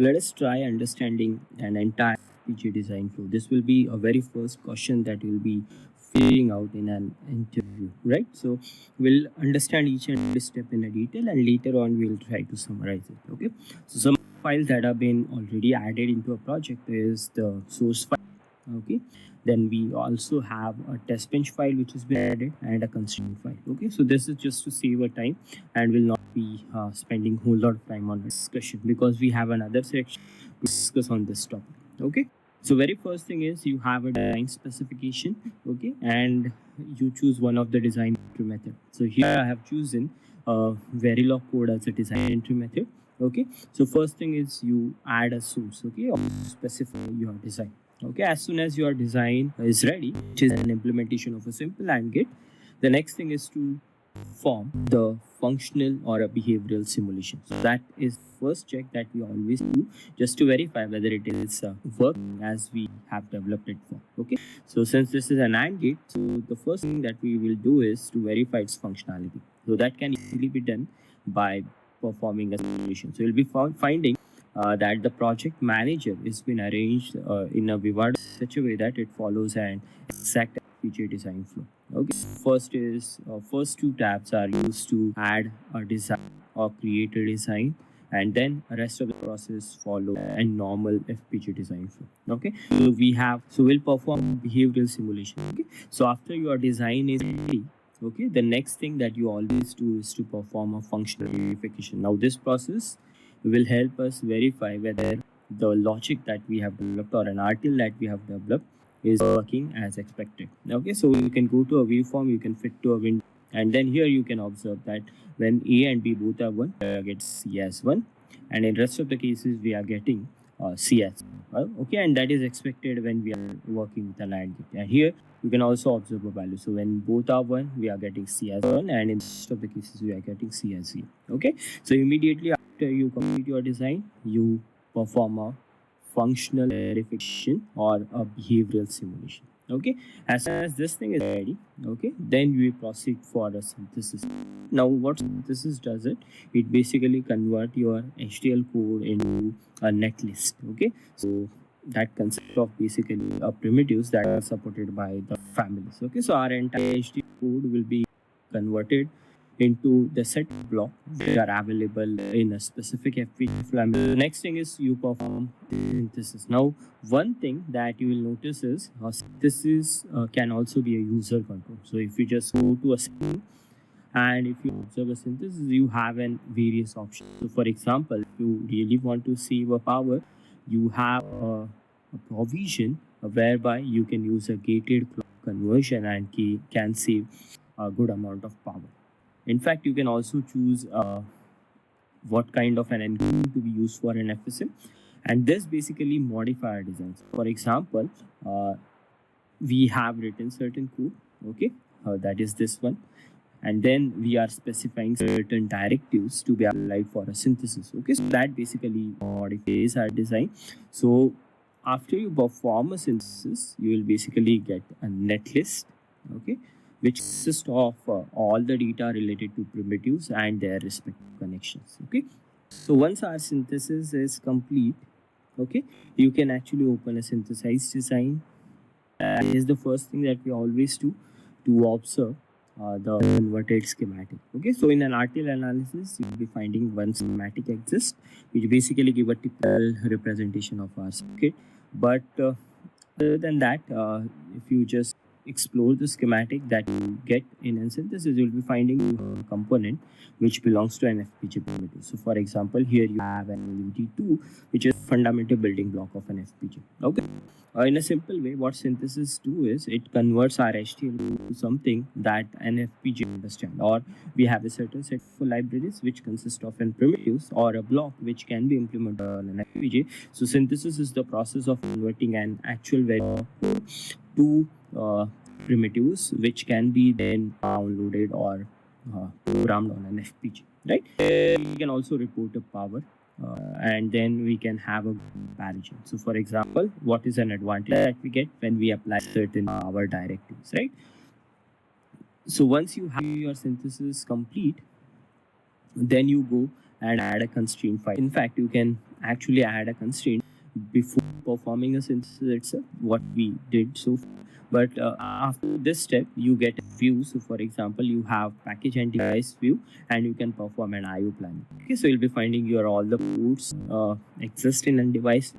let us try understanding an entire FPGA design flow. This will be a very first question that you'll be filling out in an interview, right? So we'll understand each and every step in a detail, and later on we'll try to summarize it. Okay. So some files that have been already added into a project is the source file. Okay. Then we also have a test bench file which has been added and a constraint file. Okay. So this is just to save our time, and will not be spending whole lot of time on discussion because we have another section to discuss on this topic. Okay. So very first thing is you have a design specification. Okay. And you choose one of the design entry method. So here I have chosen Verilog code as a design entry method. Okay. So first thing is you add a source. Okay. Or specify your design. Okay. As soon as your design is ready, which is an implementation of a simple AND gate, the next thing is to form the functional or a behavioral simulation. So that is first check that we always do just to verify whether it is working as we have developed it for. Okay. So since this is an AND gate, so the first thing that we will do is to verify its functionality. So that can easily be done by performing a simulation. So you'll be finding that the project manager has been arranged in a Vivad such a way that it follows an exact FPGA design flow. Okay. First two tabs are used to add a design or create a design, and then the rest of the process follow a normal FPGA design flow. Okay. So we'll perform behavioral simulation. Okay. So after your design is ready, okay, the next thing that you always do is to perform a functional verification. Now this process will help us verify whether the logic that we have developed or an RTL that we have developed is working as expected. Okay, so you can go to a waveform, you can fit to a window, and then here you can observe that when A and B both are 1, we get C as 1, and in rest of the cases we are getting C as 1. Okay, and that is expected when we are working with an AND gate. And here you can also observe a value. So when both are 1, we are getting C as 1, and in rest of the cases we are getting C as 0. Okay, so immediately after you complete your design, you perform a functional verification or a behavioral simulation. Okay, as soon as this thing is ready, okay, then we proceed for a synthesis. Now what synthesis does it basically convert your HDL code into a netlist. Okay, so that consists of basically primitives that are supported by the families. Okay, so our entire HDL code will be converted into the set block which are available in a specific FPGA family. The next thing is you perform synthesis. Now, one thing that you will notice is synthesis can also be a user control. So if you just go to a screen and if you observe a synthesis, you have various options. So for example, if you really want to save a power, you have a provision whereby you can use a gated clock conversion and can save a good amount of power. In fact, you can also choose what kind of an encoding to be used for an FSM, and this basically modify our designs. For example, we have written certain code, okay, that is this one, and then we are specifying certain directives to be applied for a synthesis. Okay, so that basically modifies our design. So after you perform a synthesis, you will basically get a netlist, okay, which consists of all the data related to primitives and their respective connections. Okay, so once our synthesis is complete, okay, you can actually open a synthesized design. That is the first thing that we always do to observe the converted schematic. Okay, so in an RTL analysis, you will be finding one schematic exists, which basically give a typical representation of our circuit. But other than that, if you just explore the schematic that you get in a synthesis, you'll be finding a component which belongs to an FPGA primitive. So for example, here you have an LUT2, which is a fundamental building block of an FPGA. Okay. In a simple way, what synthesis do is it converts our HTML to something that an FPGA understands, or we have a certain set of libraries which consist of an primitives or a block which can be implemented on an FPGA. So synthesis is the process of converting an actual value to primitives which can be then downloaded or programmed on an FPGA, right? We can also report a power and then we can have a comparison. So for example, what is an advantage that we get when we apply certain power directives, right? So once you have your synthesis complete, then you go and add a constraint file. In fact, you can actually add a constraint before performing a synthesis itself, what we did so far. But after this step, you get a view. So for example, you have package and device view, and you can perform an IO planning. Okay, so you'll be finding your all the ports exist in a device,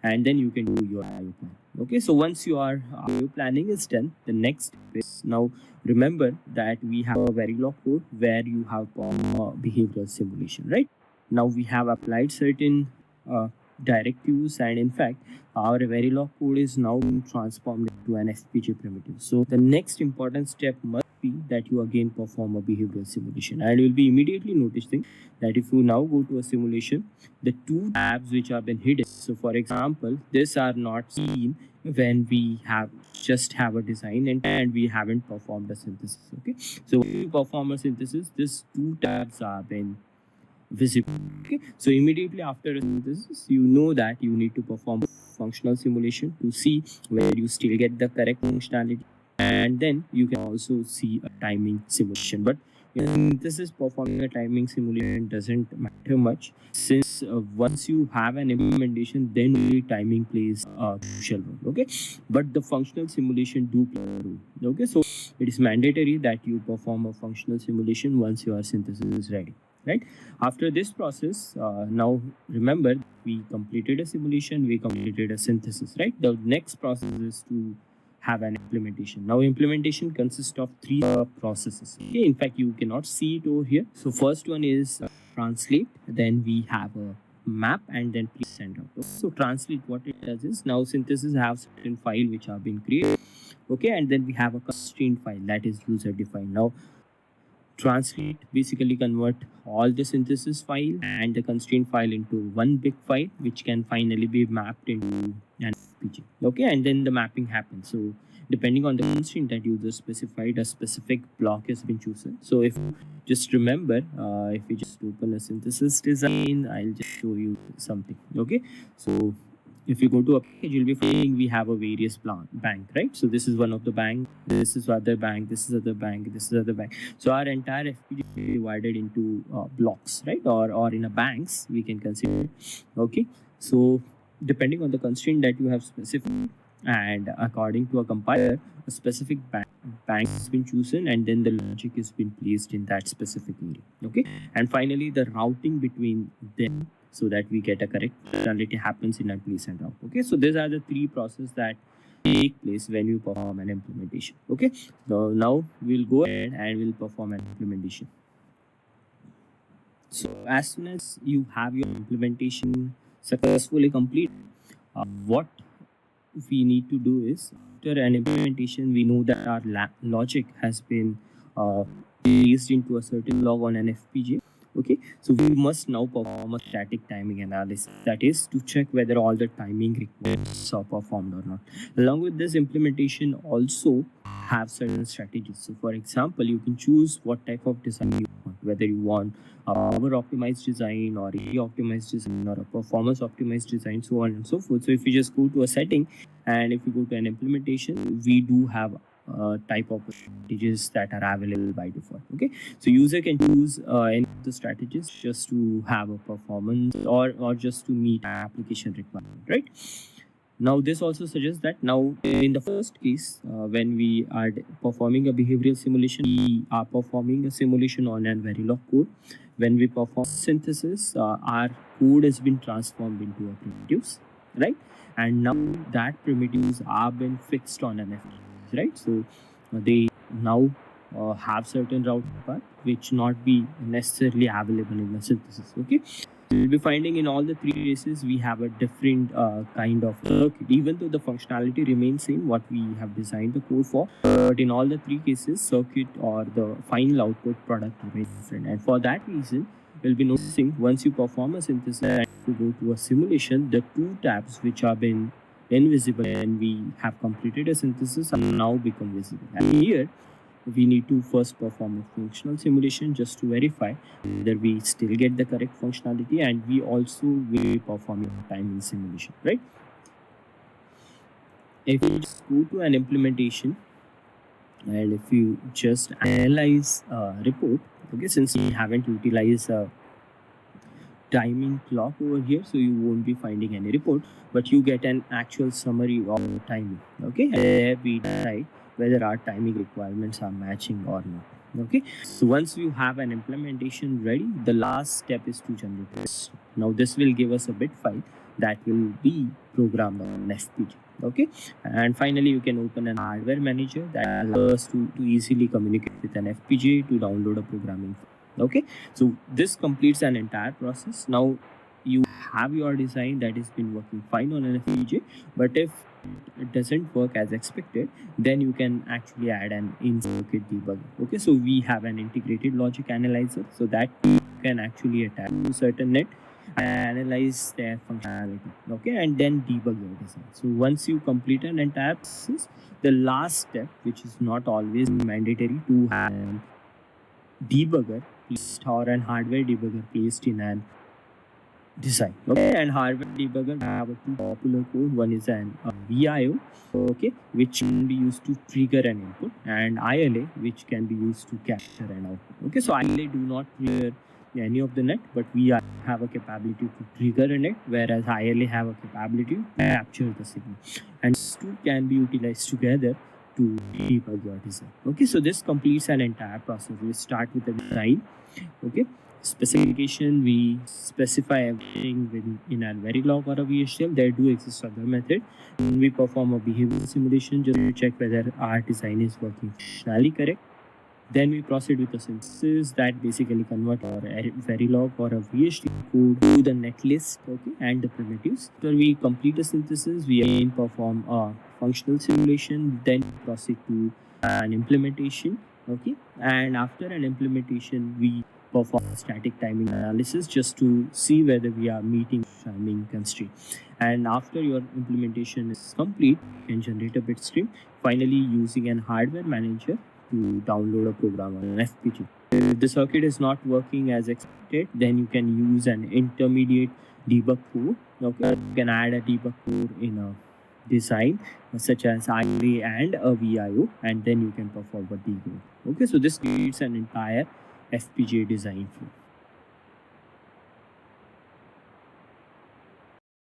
and then you can do your IO plan. Okay, so once your IO planning is done, the next step is, now remember that we have a Verilog code where you have behavioral simulation, right? Now we have applied certain directives, and in fact, our Verilog code is now being transformed into an FPGA primitive. So the next important step must be that you again perform a behavioral simulation, and you'll be immediately noticing that if you now go to a simulation, the two tabs which have been hidden. So for example, these are not seen when we have a design and we haven't performed a synthesis. Okay, so when you perform a synthesis, these two tabs are been visible. Okay, so immediately after a synthesis, you know that you need to perform functional simulation to see where you still get the correct functionality, and then you can also see a timing simulation. But this is performing a timing simulation doesn't matter much, since once you have an implementation, then only timing plays a crucial role. Okay, but the functional simulation do play a role. Okay, so it is mandatory that you perform a functional simulation once your synthesis is ready, right? After this process, now remember, we completed a simulation, we completed a synthesis, right? The next process is to have an implementation. Now implementation consists of three processes. Okay, in fact, you cannot see it over here. So first one is translate, then we have a map, and then please send out. So translate, what it does is, now synthesis have certain file which have been created. Okay, and then we have a constraint file that is user defined. Now translate basically convert all the synthesis file and the constraint file into one big file, which can finally be mapped into an FPGA. Okay, and then the mapping happens. So depending on the constraint that user specified, a specific block has been chosen. So if just remember, if we just open a synthesis design, I'll just show you something. Okay, so if you go to a page, you'll be finding we have a various bank, right? So this is one of the bank, this is other bank, this is other bank, this is other bank. So our entire FPGA is divided into blocks, right? Or in a banks, we can consider. Okay, so depending on the constraint that you have specified, and according to a compiler, a specific bank has been chosen, and then the logic has been placed in that specific area. Okay, and finally the routing between them, so that we get a correct functionality happens in a place and route. Okay, so these are the three processes that take place when you perform an implementation. Okay, so now we'll go ahead and we'll perform an implementation. So as soon as you have your implementation successfully complete, what we need to do is, after an implementation, we know that our logic has been placed into a certain log on an FPGA. Okay, so we must now perform a static timing analysis, that is to check whether all the timing requests are performed or not. Along with this, implementation also have certain strategies. So for example, you can choose what type of design you want, whether you want a power optimized design or area optimized design or a performance optimized design, so on and so forth. So if you just go to a setting, and if you go to an implementation, we do have type of strategies that are available by default. Okay, so user can choose any of the strategies just to have a performance or just to meet application requirement, right? Now this also suggests that now in the first case, when we are performing a behavioral simulation, we are performing a simulation on a Verilog code. When we perform synthesis, our code has been transformed into a primitives, right? And now that primitives are been fixed on an FPGA, right? So they now have certain route path which not be necessarily available in the synthesis. Okay, you'll be finding in all the three cases we have a different kind of circuit, even though the functionality remains same what we have designed the code for, but in all the three cases, circuit or the final output product remains different. And for that reason, we'll be noticing once you perform a synthesis and you go to a simulation, the two tabs which have been invisible and we have completed a synthesis are now become visible. And here we need to first perform a functional simulation just to verify whether we still get the correct functionality, and we also will be performing a timing simulation, right? If you just go to an implementation and if you just analyze a report, Okay, since we haven't utilized timing clock over here, so you won't be finding any report, but you get an actual summary of timing. Okay, and there we decide whether our timing requirements are matching or not. Okay, so once you have an implementation ready, the last step is to generate this. Now this will give us a bit file that will be programmed on FPGA. Okay, and finally you can open an hardware manager that allows us to easily communicate with an FPGA to download a programming file. Okay, so this completes an entire process. Now you have your design that has been working fine on an FPGA, but if it doesn't work as expected, then you can actually add an in-circuit debugger. Okay, so we have an integrated logic analyzer, so that you can actually attach to certain net and analyze their functionality. Okay, and then debug your design. So once you complete an entire process, the last step, which is not always mandatory, to have an debugger placed or an hardware debugger placed in an design. Okay, and hardware debugger, we have a two popular code. One is an VIO, okay, which can be used to trigger an input, and ILA, which can be used to capture an output. Okay, so ILA do not trigger any of the net, but we have a capability to trigger a net, whereas ILA have a capability to capture the signal, and these two can be utilized together to debug your design. Okay, so this completes an entire process. We start with the design. Okay, specification, we specify everything in a Verilog or a VHDL. There do exist other methods. We perform a behavior simulation just to check whether our design is working functionally correct. Then we proceed with the synthesis that basically convert our Verilog or a VHDL code to the netlist, okay, and the primitives. After we complete the synthesis, we again perform a functional simulation, then proceed to an implementation, okay, and after an implementation, we perform static timing analysis just to see whether we are meeting timing constraint. And after your implementation is complete, you can generate a bit stream. Finally, using an hardware manager to download a program on an FPGA. If the circuit is not working as expected, then you can use an intermediate debug code. Okay, you can add a debug code in a design such as IRA and a VIO, and then you can perform a debug. Okay, so this creates an entire FPGA design flow.